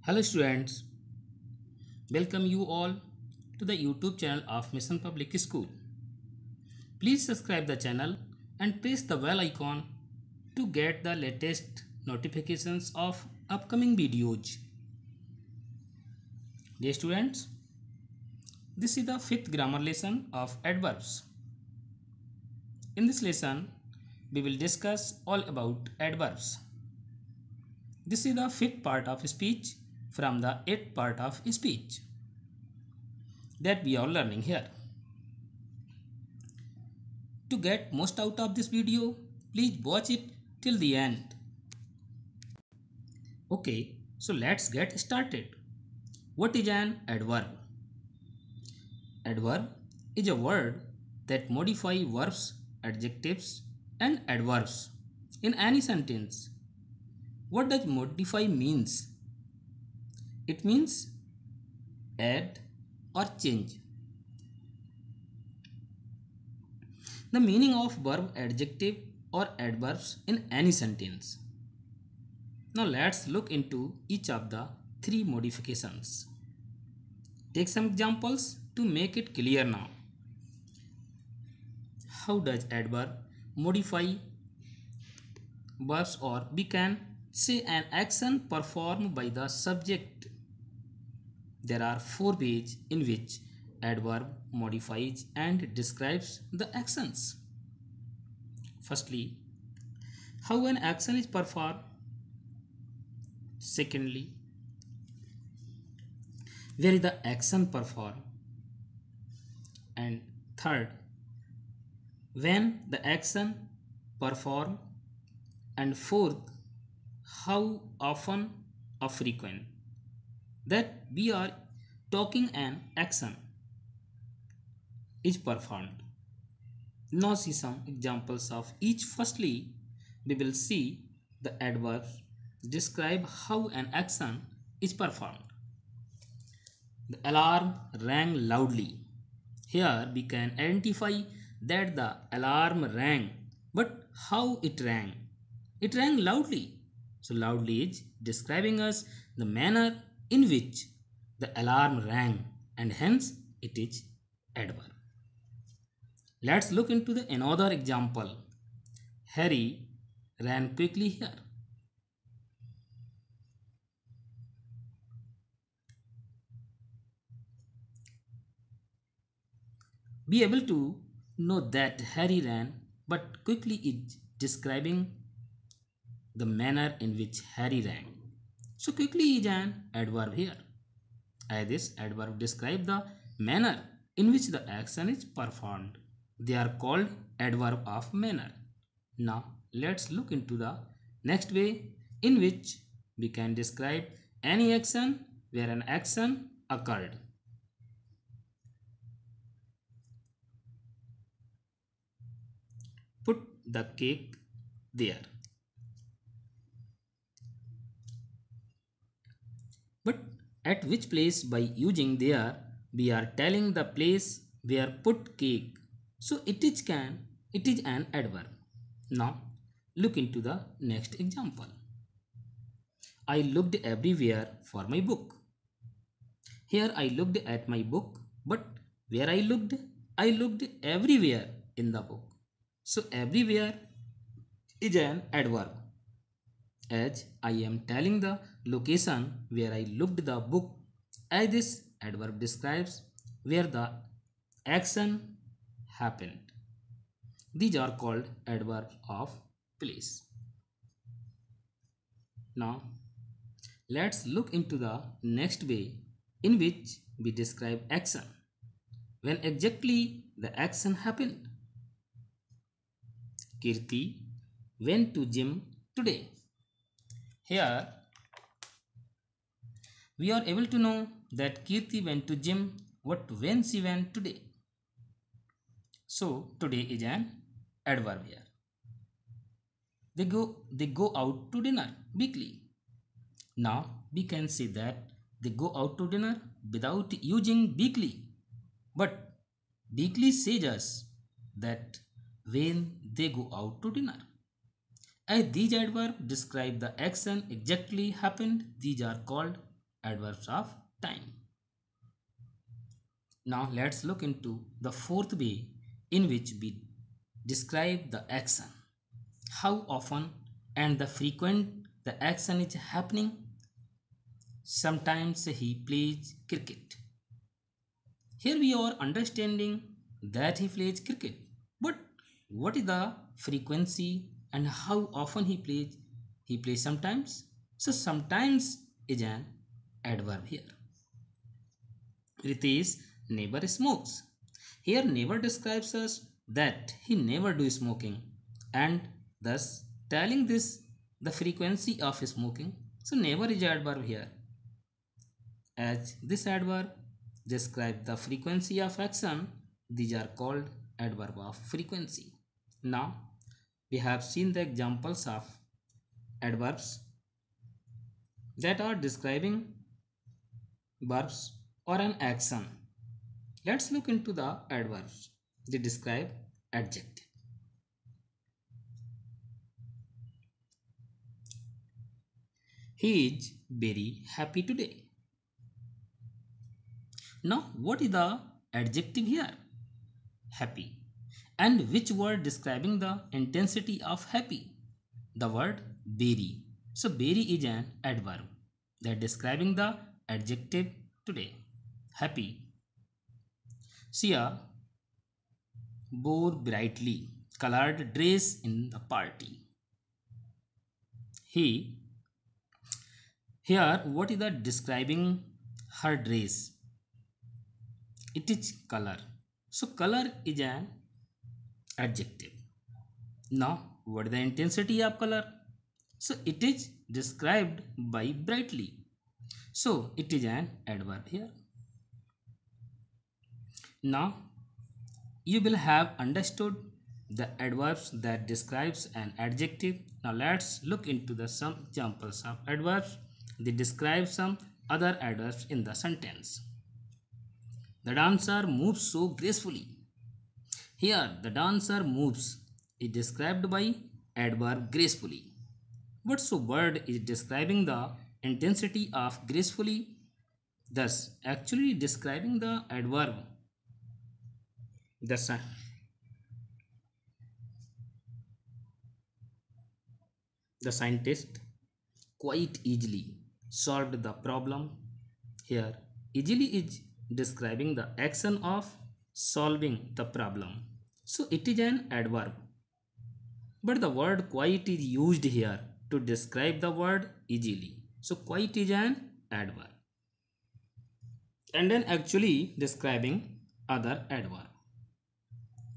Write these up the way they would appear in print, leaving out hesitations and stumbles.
Hello students, welcome you all to the YouTube channel of Mission Public School. Please subscribe the channel and press the bell icon to get the latest notifications of upcoming videos. Dear students, this is the fifth grammar lesson of adverbs. In this lesson, we will discuss all about adverbs. This is the fifth part of speech from the eighth part of speech that we are learning here. To get most out of this video, please watch it till the end. Okay, so let's get started. What is an adverb? Adverb is a word that modifies verbs, adjectives and adverbs in any sentence. What does modify means? It means add or change. The meaning of verb, adjective or adverbs in any sentence. Now let's look into each of the three modifications. Take some examples to make it clear now. How does adverb modify verbs? Or we can say an action performed by the subject. There are four ways in which adverb modifies and describes the actions. Firstly, how an action is performed. Secondly, where is the action performed. And third, when the action performed. And fourth, how often or frequent that we are talking an action is performed. Now see some examples of each. Firstly, we will see the adverbs describe how an action is performed. The alarm rang loudly. Here we can identify that the alarm rang, but how it rang? It rang loudly. So loudly is describing us the manner in which the alarm rang, and hence it is adverb. Let's look into the another example. Harry ran quickly here. Be able to know that Harry ran, but quickly is describing the manner in which Harry ran. So quickly is an adverb here. As this adverb describe the manner in which the action is performed. They are called adverb of manner. Now let's look into the next way in which we can describe any action where an action occurred. Put the cake there. But at which place? By using there, we are telling the place where put cake. So it is an adverb. Now look into the next example. I looked everywhere for my book. Here I looked at my book, but where I looked everywhere in the book. So everywhere is an adverb, as I am telling the location where I looked the book, as this adverb describes where the action happened. These are called adverbs of place. Now let's look into the next way in which we describe action when exactly the action happened. Kirti went to gym today. Here we are able to know that Kirti went to gym when she went today. So today is an adverb here. They go out to dinner weekly. Now we can say that they go out to dinner without using weekly. But weekly says us that when they go out to dinner. As these adverbs describe the action exactly happened, these are called adverbs of time. Now let's look into the fourth way in which we describe the action. How often and the frequent the action is happening. Sometimes he plays cricket. Here we are understanding that he plays cricket. But what is the frequency and how often he plays? He plays sometimes. So sometimes is an adverb here. Ritesh never smokes. Here never describes us that he never do smoking and thus telling this the frequency of smoking. So never is adverb here, as this adverb describe the frequency of action. These are called adverb of frequency. Now we have seen the examples of adverbs that are describing verbs or an action. Let's look into the adverbs. They describe adjective. He is very happy today. Now, what is the adjective here? Happy. And which word describing the intensity of happy? The word very. So, very is an adverb that describing the adjective today. Happy. Sia wore brightly colored dress in the party. He. Here, what is the describing her dress? It is color. So color is an adjective. Now what is the intensity of color? So it is described by brightly. So it is an adverb here. Now you will have understood the adverbs that describes an adjective. Now let's look into the some examples of adverbs. They describe some other adverbs in the sentence. The dancer moves so gracefully. Here, the dancer moves is described by adverb gracefully. What so word is describing the intensity of gracefully, thus actually describing the adverb. The scientist quite easily solved the problem. Here, easily is describing the action of solving the problem. So it is an adverb. But the word quite is used here to describe the word easily. So quite is an adverb. And then actually describing other adverb.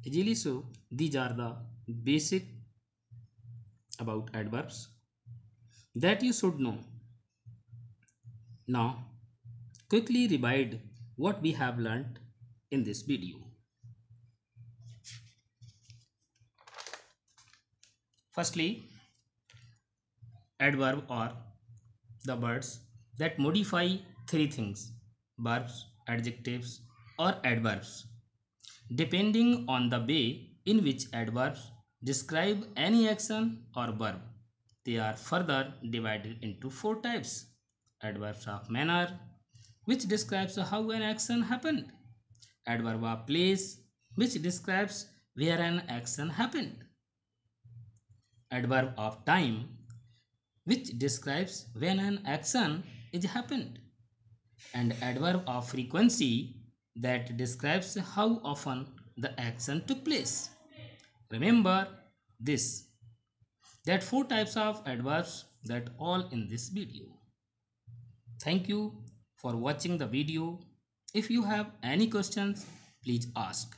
Easily, so these are the basic about adverbs that you should know. Now quickly revise what we have learnt in this video. Firstly, adverb are the words that modify three things: verbs, adjectives, or adverbs. Depending on the way in which adverbs describe any action or verb, they are further divided into four types. Adverbs of manner, which describes how an action happened. Adverb of place, which describes where an action happened. Adverb of time, which describes when an action is happened. And adverb of frequency, that describes how often the action took place. Remember this, that four types of adverbs that all in this video. Thank you for watching the video. If you have any questions, please ask.